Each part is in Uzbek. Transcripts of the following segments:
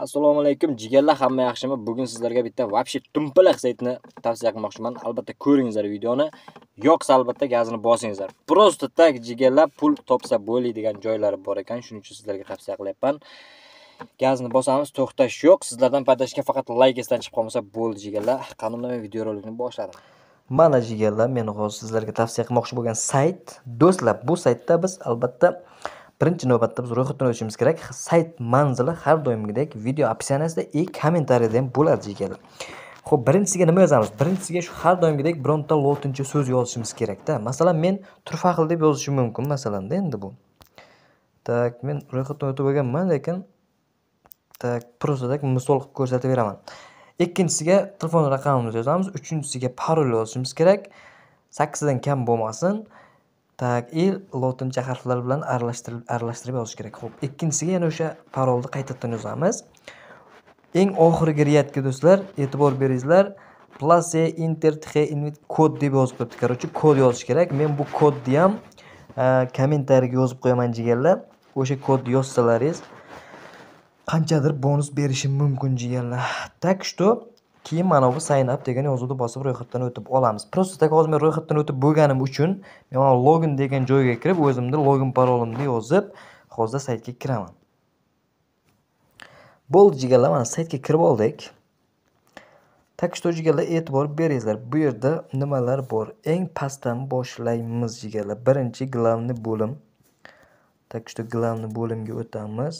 Assalomu alaykum jigarlar, hamma yaxshimi? Bugun sizlarga bitta вообще tumpalaq saytni tavsiya qilmoqchiman. Albatta ko'ringizlar videoni. Yo'qsa albatta gazini bosingizlar. Просто tak jigarlar pul topsa bo'ladigan joylari bor ekan, shuning uchun sizlarga tavsiya qilyapman. Gazni bosamiz, to'xtash yo'q. Sizlardan paytashga faqat like esdan chiqib qolmasa bo'ldi jigarlar. Qanundan videorolikni boshladim. Mana jigarlar, men hozir sizlarga tavsiya qilmoqchi bo'lgan sayt. Do'stlar, bu saytda biz albatta birinchi navbatda biz ro'yxatdan o'tishimiz kerak. Sayt manzili har doimgidek video opsiyasida kommentariyada ham bo'ladi jigarlar. Xo'p, birinchisiga nima yozamiz? Birinchisiga shu har doimgidek bironta lotincha so'z yozishimiz kerak-da. Masalan, men turfaqil deb yozishim mumkin, masalan-da endi bu. Tak, men ro'yxatdan o'tib olganman, lekin просто misol qilib ko'rsatib beraman. Ikkinchisiga telefon raqamimizni yozamiz, uchinchisiga parol yozishimiz kerak. 8 dan kam bo'lmasin. Lotincha harflar bilan aralashtirib yozish kerak. Xo'p, ikkinchisiga yana o'sha parolni qaytadan yozamiz. Eng oxirgi riyadga do'stlar, e'tibor beringizlar. Place Inter Invit kod deb yozib qo'yibdi. Короче, kod yozish kerak. Men bu kodni ham kommentariyaga yozib qo'yaman jigarlar. O'sha kodni yozsalaringiz qanchadir bonus berishim mumkin jigarlar. Tak что keyin mana bu sign up degan yozuvni bosib ro'yxatdan o'tib olamiz. Просто hozir men ro'yxatdan o'tib bo'lganim uchun men mana login degan joyga kirib, o'zimni login parolimni yozib, hozir saytga kiraman. Bo'ldi jigarlar, mana saytga kirib oldik. Tak что jigarlar, e'tibor beringizlar. Bu yerda nimalar bor? Eng pastdan boshlaymiz jigarlar. Birinchi glavni bo'lim. Tak что glavni bo'limga o'tamiz.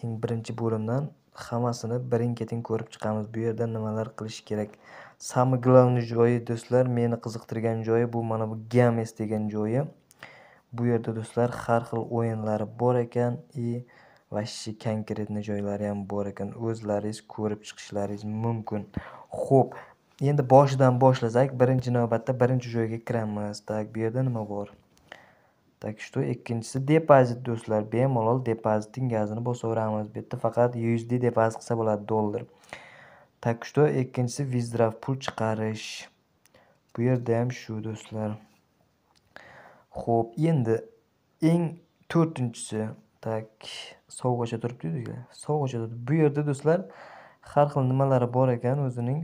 Eng birinchi bo'limdan hammasini birin-ketin ko'rib chiqamiz. Bu yerda nimalar qilish kerak? Самый главный joyi do'stlar, meni qiziqtirgan joyi bu mana bu Games degan joyi. Bu yerda do'stlar har xil o'yinlari bor ekan, vashshi konkretni joylari ham bor ekan. O'zlaringiz ko'rib chiqishlaringiz mumkin. Xo'p, endi boshidan boshlasak, birinchi navbatda birinchi joyga kiramiz. Tak, bu yerda nima bor? Tak что ikkinchisi depozit do'stlar, bemalol depoziting gazini bosaveramiz. Bu yerda faqat USD depozit qilsa bo'ladi, dollar. Tak что ikkinchisi withdraw, pul chiqarish. Bu yerda ham shu do'stlar. Xo'p, endi eng to'rtinchisi, tak sovg'acha turibdi-ku. Sovg'acha turibdi. Bu yerda do'stlar har xil nimalari bor ekan o'zining.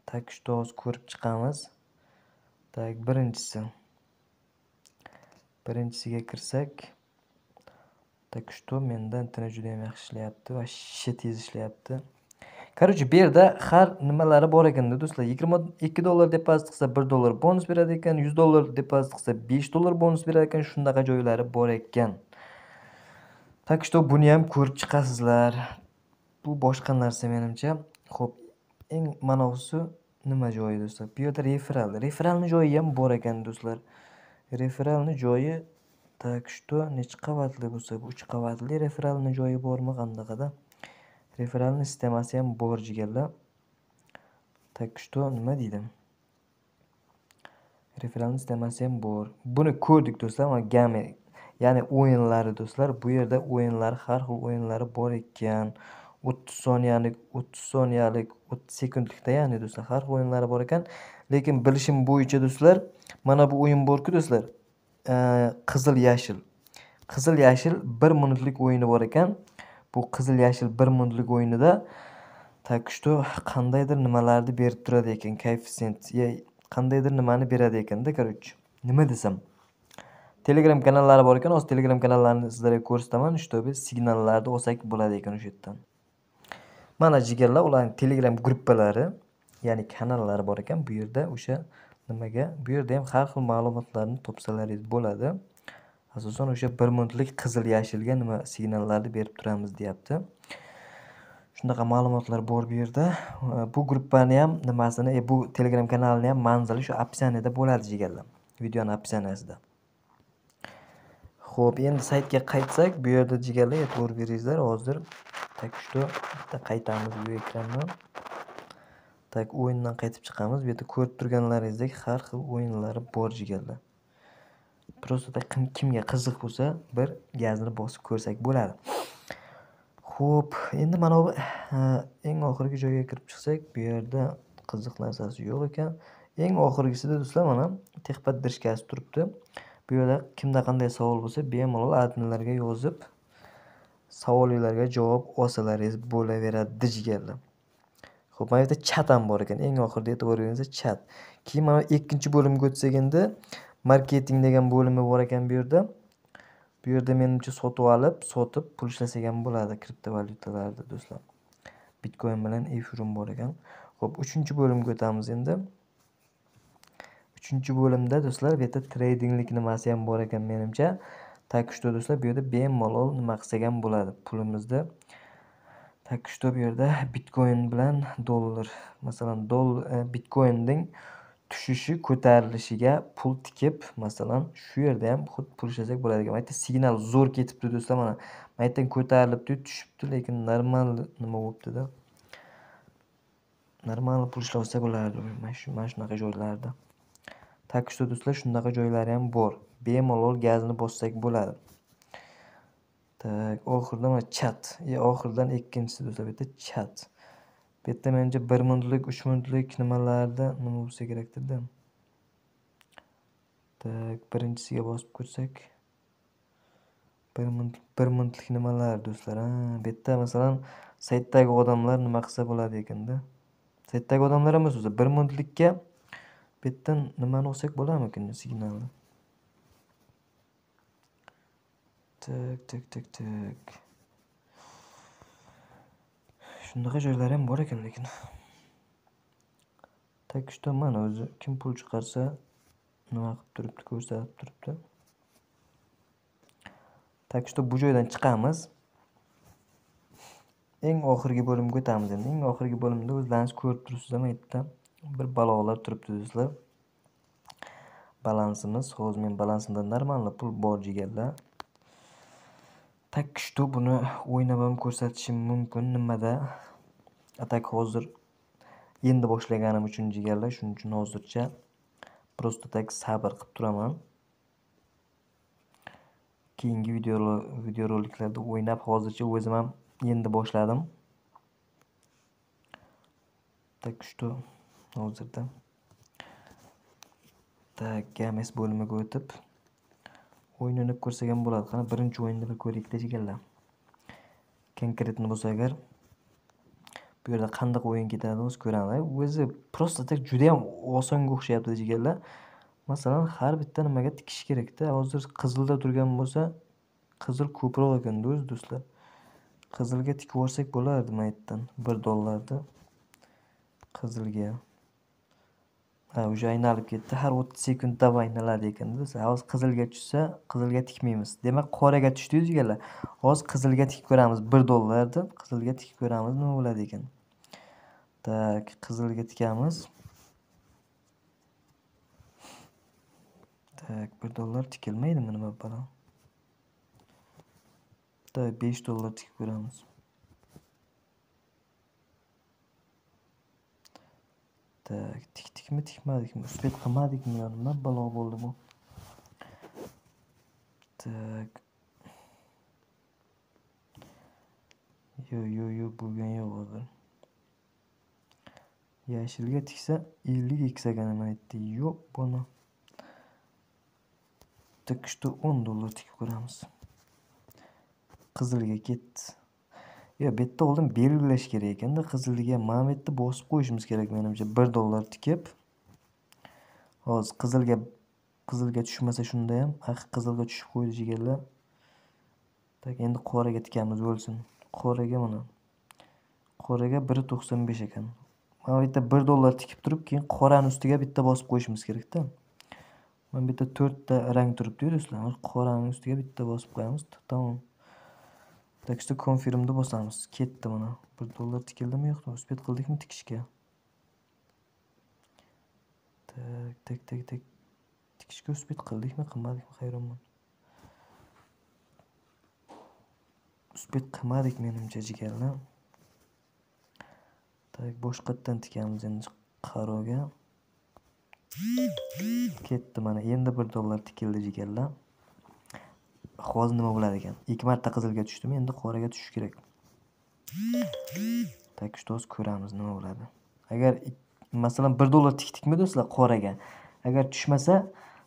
Tak что hozir ko'rib chiqamiz. Tak birinchisiga kirsak, tak что menda internet juda ham yaxshi ishlayapti va shit tez ishlayapti. Короче, bu yerda har nimalari bor ekanda do'stlar. 22 dollar depozit qilsa 1 dollar bonus beradi ekan, 100 dollar depozit qilsa 5 dollar bonus beradi ekan, shunaqa joylari bor ekan. Tak что buni ham ko'rib chiqasizlar. Bu boshqa narsa menimcha. Xo'p, eng manovusi nima joyi do'stlar? Bu yerda referalni joyi ham bor ekan do'stlar. Referalni joyi tak что necha qavatli bo'lsa, bu 3 qavatli referalni joyi bormi qandaqada? Referalni sistemasi ham bor jigarlar. Tak что nima deydim? Referalni sistemasi ham bor. Buni ko'rdik do'stlar, mana game, ya'ni o'yinlari do'stlar. Bu yerda o'yinlar, har xil o'yinlari bor ekan. 30 soniyalik, 30 sekundlikda, ya'ni do'stlar har xil o'yinlari bor ekan. Lekin bilishim bo'yicha do'stlar, mana bu o'yin bor-ku do'stlar. Qizil yashil. Qizil yashil 1 minutlik o'yini bor ekan. Bu qizil yashil 1 minutlik o'yinida tak что qandaydir nimalarni berib turadi ekan, koeffitsient, qandaydir nimani beradi ekanda, короче. Nima desam? Telegram kanallari bor ekan, hozir Telegram kanallarini sizlarga ko'rsataman, чтобы signallarni olsak bo'ladi ekan o'sha yerdan. Mana jigarlar, ularning Telegram gruppalari, ya'ni kanallari bor ekan bu yerda. O'sha nimaga? Bu yerda ham har xil ma'lumotlarni topsalaringiz bo'ladi. Asosan o'sha 1 minutlik qizil yashilga nima signallarni berib turamiz deyapti. Shunaqa ma'lumotlar bor bu yerda. Bu gruppani ham nimasini, bu Telegram kanalini ham manzili shu opsiyada bo'ladi jigarlar. Videoning opsiyasida. Xo'p, endi saytga qaytsak, bu yerda jigarlar e'tibor beringizlar. Hozir tak что bitta qaytamiz bu ekrandan. Tak o'yindan qaytib chiqamiz. Bu yerda ko'rib turganlaringizdek har xil o'yinlari bor jigarlar. Просто kimga qiziq bo'lsa, bir gazni bosib ko'rsak bo'ladi. Xo'p, endi mana bu eng oxirgi joyga kirib chiqsak, bu yerda qiziq narsasi yo'q ekan. Eng oxirgisida do'stlar mana texpaddirishkasi turibdi. Bu yerda kimda qanday savol bo'lsa, bemalol adminlarga yozib savolinglarga javob olsalaringiz bo'laveradi jigarlar. Xo'p, mana bu yerda chat ham bor ekan. Eng oxirida e'tibor beringizlar, chat. Keyin mana ikkinchi bo'limga o'tsak endi marketing degan bo'limi bor ekan bu yerda. Bu yerda menimcha sotib pul ishlasak ham bo'ladi kriptovalyutalarda do'stlar. Bitcoin bilan Ethereum bor ekan. Xo'p, 3-bo'limga o'tamiz endi. 3-bo'limda do'stlar bu yerda tradinglik nimasi ham bor ekan menimcha. Tak что do'stlar, bu yerda bemalol nima qilsak ham bo'ladi pulimizni. Tak что bu yerda Bitcoin bilan dollar, masalan, Bitcoinning tushishi ko'tarilishiga pul tikib, masalan, shu yerda ham xud pul ishlasak bo'ladi ekan. Mana signal zo'r ketibdi do'stlar, mana. Bu yerdan ko'tarilibdi, tushibdi, lekin normal nima bo'libdi-da. Normal pul ishlasa bo'lardi mana shunaqa joylarda. Tak что do'stlar, shunaqa joylari ham bor. Bemalol gazni bossak bo'ladi. Tak, oxirida mana chat. Oxirdan ikkinchisi do'stlar, bu yerda chat. Bu yerda menimcha 1 minutlik, 3 minutlik nimalarda nima bo'lsa kerakdir-da. Tak, birinchisiga bosib ko'rsak. 1 minutlik nimalar do'stlar. Bu yerda masalan saytdagi odamlar nima qilsa bo'ladi ekanda. Saytdagi odamlar emas o'zi 1 minutlikka bu yerdan nimani olsak bo'larmikin signalni. Tak. Shunaqa joylar ham bor ekan lekin. Tak что mana o'zi kim pul chiqarsa nima qilib turibdi, ko'rsatib turibdi. Tak что bu joydan chiqamiz. Eng oxirgi bo'limga o'tamiz endi. Eng oxirgi bo'limda o'zlaringiz ko'rib turibsiz, mana yerda bir balolar turibdi do'stlar. Balansimiz, hozir men balansimda normal pul bor jigarlar. Tak что buni o'ynab ham ko'rsatishim mumkin nimada. Atak hozir endi boshlaganim uchun jigarlar, shuning uchun hozircha просто tak sabr qilib turaman. Keyingi videoroliklarda o'ynab, hozircha o'zim ham endi boshladim. Так что hozirda games bo'limiga o'tib o'ynab ko'rsak ham bo'ladi. Qani birinchi o'yinni bir ko'raylik deganlar. Konkretni bo'lsa agar bu yerda qanday o'yin ketadi o'z ko'ramiz. O'zi просто tak juda ham osonga o'xshayapti deganlar. Masalan, har bitta nimaga tikish kerak-da. Hozir qizilda turgan bo'lsa, qizil ko'proq ekan do'stlar. Qizilga tikib olsak bo'lardi mana yerdan $1 qizilga. Уже aynalib ketdi. Har 30 sekundda aynaladi ekan do'stlar. Hozir qizilga tushsa, qizilga tikmaymiz. Demak, qoraga tushdi deganlar. Hozir qizilga tikib ko'ramiz $1 qizilga tikib ko'ramiz nima bo'ladi ekan. Tak, qizilga tikamiz. Tak, $1 tikilmaydimi nima bilan? Tak, $5 tikib ko'ramiz. Tak, tikdikmi, tikmadikmi? Uspet qilmadikmi? Nima balo bo'ldi bu? Tak. Yo, bo'lgan yo'q hozir. Yashilga tiksa 50 eksagan nima aytdi? Yo'q buni. Так что $10 tikib ko'ramiz. Qizilga ketdi. Bu yerda oldin belgilash kerak ekanda, qizilga mana bu yerda bosib qo'yishimiz kerak menimcha. $1 tikib. Hozir qizilga tushmasa shunda ham, qizilga tushib qo'ydi jigarlar. Tak, endi qoraga tikamiz bo'lsin. Qoraga mana. Qoraga 1.95 ekan. Mana bu yerda $1 tikib turib, keyin qorani ustiga bitta bosib qo'yishimiz kerak-da. Mana bu yerda 4 ta rang turibdi do'stlar. Qoraning ustiga bitta bosib qo'yamiz. Tamom. Так что confirmni bosamiz. Ketdi mana. $1 tikildimi yo'qmi? Uspet qildikmi tikishga? Tak. Tikishga uspet qildikmi, qilmadikmi hayronman. Uspet qilmadik menimcha jigarlar. Tak, boshqatdan tikamiz endi qaroga. Ketdi mana. Endi $1 tikildi jigarlar. Hozir nima bo'lar ekan? 2 marta qizilga tushdimi, endi qoraga tushish kerak. Tak что ko'ramiz nima bo'ladi. Agar masalan $1 tikdikmi do'stlar qoraga. Agar tushmasa,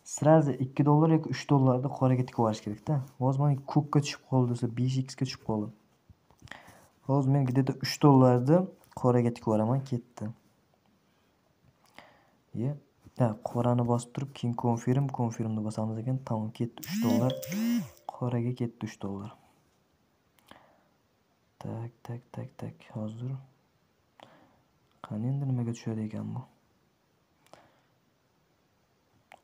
Sразу 2 dollar yoki 3 dollarda qoraga tikib olish kerak-da. Hozir mana ko'kka tushib qoldi desa 5x ga tushib qoldi. Hozir men где-то 3 dollarni qoraga tikib olaman, ketdi. Qorani bosib turib, keyin confirmni bosamiz ekan. Tamom, ketdi 3 dollar. Qoraga ketdi 3 dollar. Tak. Hozir qani endi nimaga tushadi ekan bu?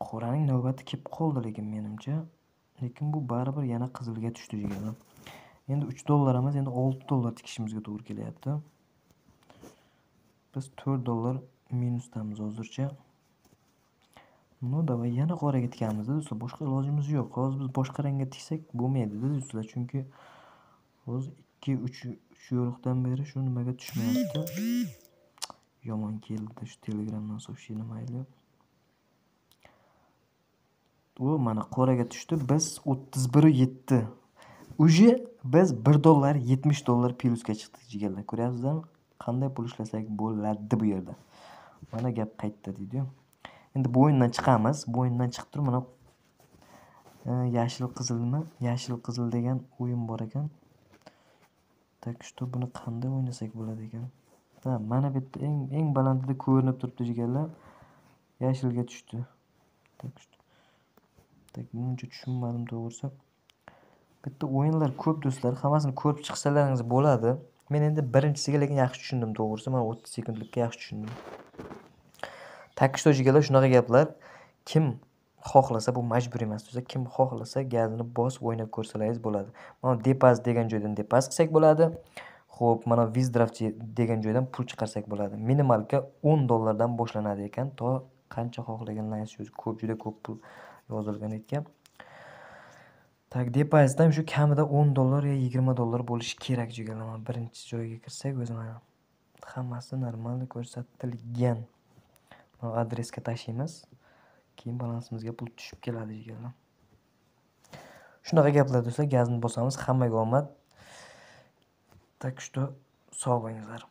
Qoraning navbati kelib qoldi lekin menimcha. Lekin bu baribir yana qizilga tushdi jigarlar. Endi 3 dollar emas, endi 6 dollar tikishimizga to'g'ri kelyapti. Biz 4 dollar minusdamiz hozircha. Davay yana qoraga tikamiz-da do'stlar. Boshqa ilojimiz yo'q. Hozir biz boshqa rangga tiksak bo'lmaydi-da do'stlar, chunki hozir 2-3 yo'riqdan beri shu nimaga tushmayapti. Yomon keldi shu Telegramdan so'shini mayli. Mana qoraga tushdi. Biz 31.7. Uje biz 1 dollar 70 dollar plyusga chiqdik jigarlar. Ko'ryapsizlarmi? Qanday pul ishlasak bo'ladi bu yerda. Mana gap qaytdi deydi-yu. Endi bu o'yindan chiqamiz. Bu o'yindan chiqib turib mana yashil qizilmi? Yashil qizil degan o'yin bor ekan. Tak что buni qanday o'ynasak bo'ladi ekan? Mana bu yerda eng balandida ko'rinib turibdi jigarlar. Yashilga tushdi. Buncha tushunmadim to'g'risi. Bitta o'yinlar ko'p do'stlar, hammasini ko'rib chiqsalaringiz bo'ladi. Men endi birinchisiga lekin yaxshi tushundim to'g'risi. Mana 30 sekundlikka yaxshi tushundim. Jigarlar shunaqa gaplar. Kim xohlasa, bu majburiy emas do'stlar. Kim xohlasa gazini bosib o'ynab ko'rsalaringiz bo'ladi. Mana deposit degan joydan deposit qilsak bo'ladi. Xo'p, mana withdraw degan joydan pul chiqarsak bo'ladi. Minimalga 10 dollardan boshlanadi ekan, to qancha xohlaganlaringiz shu. Ko'p, juda ko'p pul yozilgan ekan. Deposit ham shu kamida 10 dollar yo 20 dollar bo'lishi kerak jigarlar. Mana birinchi joyga kirsak o'zi mana hammasi normal ko'rsatilgan. Mana adresga tashlaymiz. Keyin balansimizga pul tushib keladi jigarlar. Shunaqa gaplar do'stlar, gazni bosamiz. Hammaga omad. Так что sog' bo'linglar.